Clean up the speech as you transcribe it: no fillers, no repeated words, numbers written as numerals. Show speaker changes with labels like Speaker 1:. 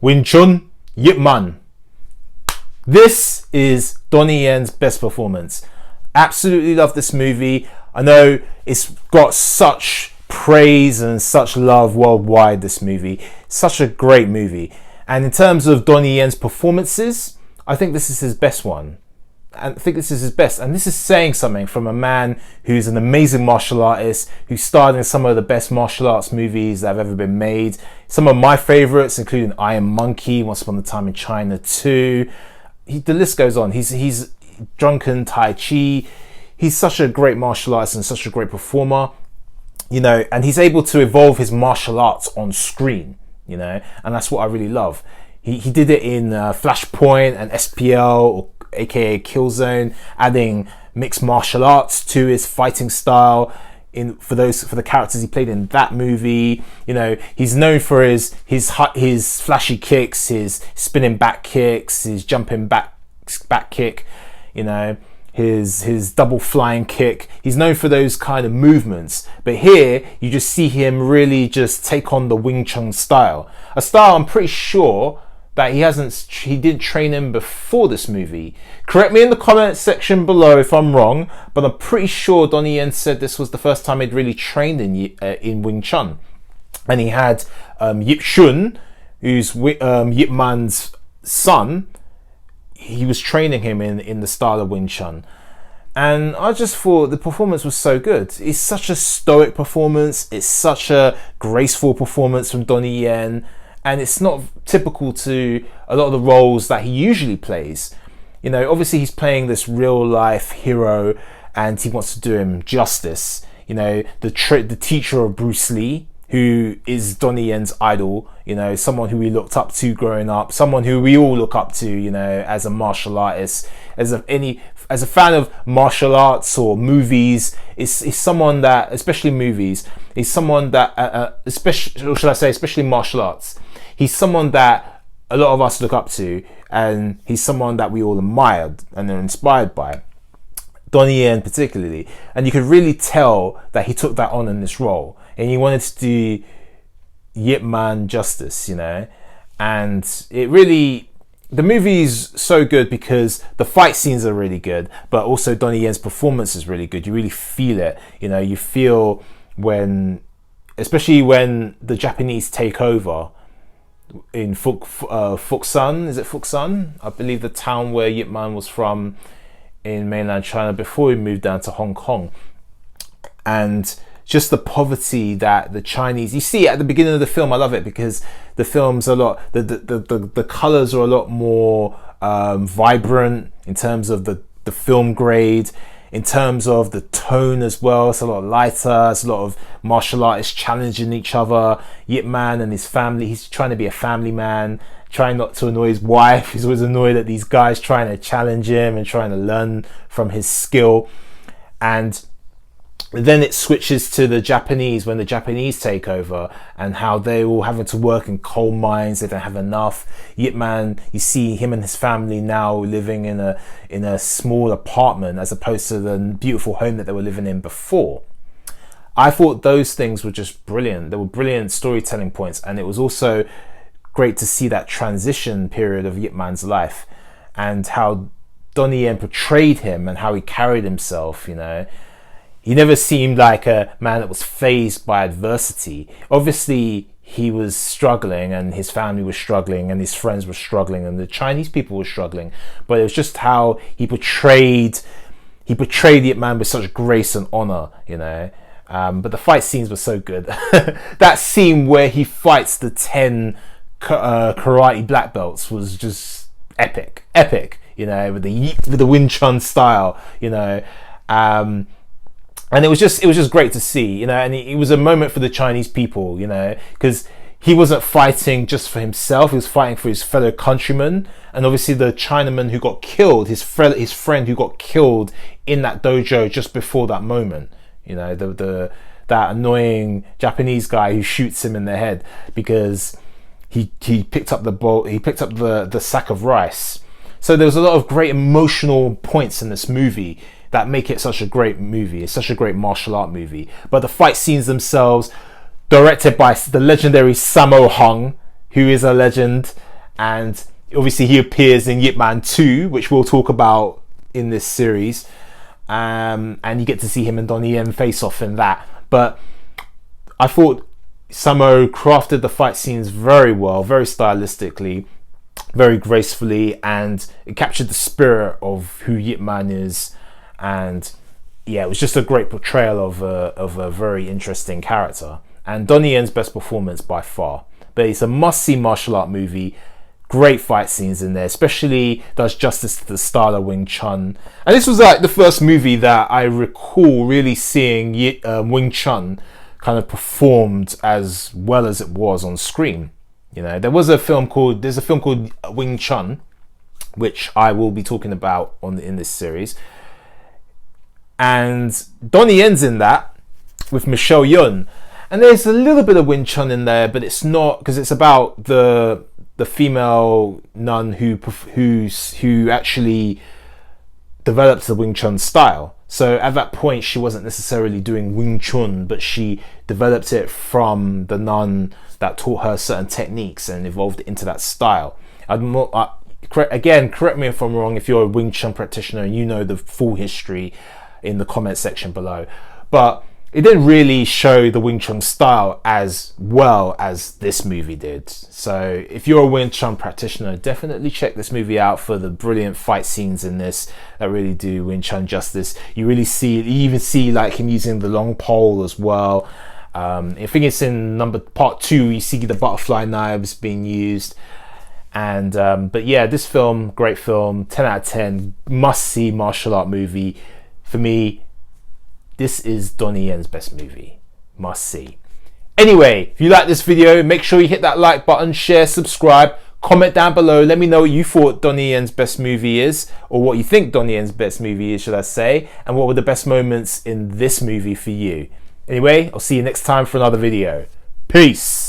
Speaker 1: Wing Chun, Yip Man. This is Donnie Yen's best performance. Absolutely love this movie. I know it's got such praise and such love worldwide, this movie. Such a great movie. And in terms of Donnie Yen's performances, I think this is his best one. I think this is his best, and this is saying something from a man who's an amazing martial artist, who starred in some of the best martial arts movies that have ever been made. Some of my favourites, including Iron Monkey, Once Upon a Time in China 2. The list goes on. He's Drunken Tai Chi. He's such a great martial artist and such a great performer, you know, and he's able to evolve his martial arts on screen, you know, and that's what I really love. He did it in Flashpoint and SPL, or aka Killzone, adding mixed martial arts to his fighting style for the characters he played in that movie. You know, he's known for his flashy kicks, his spinning back kicks, his jumping back kick, you know, his double flying kick. He's known for those kind of movements, but here you just see him really just take on the Wing Chun style, a style I'm pretty sure that he didn't train in before this movie. Correct me in the comment section below if I'm wrong, but I'm pretty sure Donnie Yen said this was the first time he'd really trained in Wing Chun. And he had Yip Shun, who's Yip Man's son. He was training him in the style of Wing Chun. And I just thought the performance was so good. It's such a stoic performance. It's such a graceful performance from Donnie Yen. And it's not typical to a lot of the roles that he usually plays. You know, obviously he's playing this real life hero and he wants to do him justice. You know, the teacher of Bruce Lee, who is Donnie Yen's idol, you know, someone who we looked up to growing up, someone who we all look up to, you know, as a martial artist, as a fan of martial arts or movies. Is someone that, especially movies, is someone that, especially martial arts. He's someone that a lot of us look up to, and he's someone that we all admired and are inspired by. Donnie Yen particularly. And you could really tell that he took that on in this role. And he wanted to do Yip Man justice, you know. And it really... The movie's so good because the fight scenes are really good, but also Donnie Yen's performance is really good. You really feel it. You know, you feel especially when the Japanese take over in Fukusan, is it Fukusan? I believe the town where Yip Man was from in mainland China before he moved down to Hong Kong. And just the poverty that the Chinese, you see at the beginning of the film. I love it because the film's the colors are a lot more vibrant in terms of the film grade, in terms of the tone as well. It's a lot lighter. It's a lot of martial artists challenging each other. Yip Man and his family, he's trying to be a family man, trying not to annoy his wife. He's always annoyed at these guys trying to challenge him and trying to learn from his skill. And then it switches to the Japanese, when the Japanese take over, and how they're all having to work in coal mines. They don't have enough. Yip Man, you see him and his family now living in a small apartment as opposed to the beautiful home that they were living in before. I thought those things were just brilliant. They were brilliant storytelling points, and it was also great to see that transition period of Yip Man's life and how Donnie Yen portrayed him and how he carried himself, you know. He never seemed like a man that was fazed by adversity. Obviously, he was struggling, and his family was struggling, and his friends were struggling, and the Chinese people were struggling. But it was just how he portrayed Yip Man with such grace and honor, you know. But the fight scenes were so good. That scene where he fights the 10 karate black belts was just epic, you know, with the Wing Chun style, you know. And it was just great to see, you know, and it was a moment for the Chinese people, you know, because he wasn't fighting just for himself. He was fighting for his fellow countrymen, and obviously the Chinaman who got killed, his friend who got killed in that dojo just before that moment, you know, that annoying Japanese guy who shoots him in the head because he picked up the sack of rice. So there was a lot of great emotional points in this movie that make it such a great movie. It's such a great martial art movie. But the fight scenes themselves, directed by the legendary Sammo Hung, who is a legend, and obviously he appears in Yip Man 2, which we'll talk about in this series, and you get to see him and Donnie Yen face off in that. But I thought Sammo crafted the fight scenes very well, very stylistically, very gracefully, and it captured the spirit of who Yip Man is. And yeah, it was just a great portrayal of a very interesting character, and Donnie Yen's best performance by far. But it's a must-see martial art movie. Great fight scenes in there, especially does justice to the style of Wing Chun. And this was like the first movie that I recall really seeing Wing Chun kind of performed as well as it was on screen. You know, there's a film called Wing Chun, which I will be talking about in this series. And Donnie Yen's in that with Michelle Yeoh. And there's a little bit of Wing Chun in there, but it's not, because it's about the female nun who actually developed the Wing Chun style. So at that point, she wasn't necessarily doing Wing Chun, but she developed it from the nun that taught her certain techniques and evolved it into that style. Again, correct me if I'm wrong if you're a Wing Chun practitioner and you know the full history in the comment section below. But it didn't really show the Wing Chun style as well as this movie did. So if you're a Wing Chun practitioner, definitely check this movie out for the brilliant fight scenes in this that really do Wing Chun justice. You even see like him using the long pole as well. I think it's in part 2, you see the butterfly knives being used. And but yeah, this film, great film, 10 out of 10, must see martial art movie. For me, this is Donnie Yen's best movie. Must see. Anyway, if you like this video, make sure you hit that like button, share, subscribe, comment down below. Let me know what you thought Donnie Yen's best movie is, or what you think Donnie Yen's best movie is, should I say, and what were the best moments in this movie for you. Anyway, I'll see you next time for another video. Peace.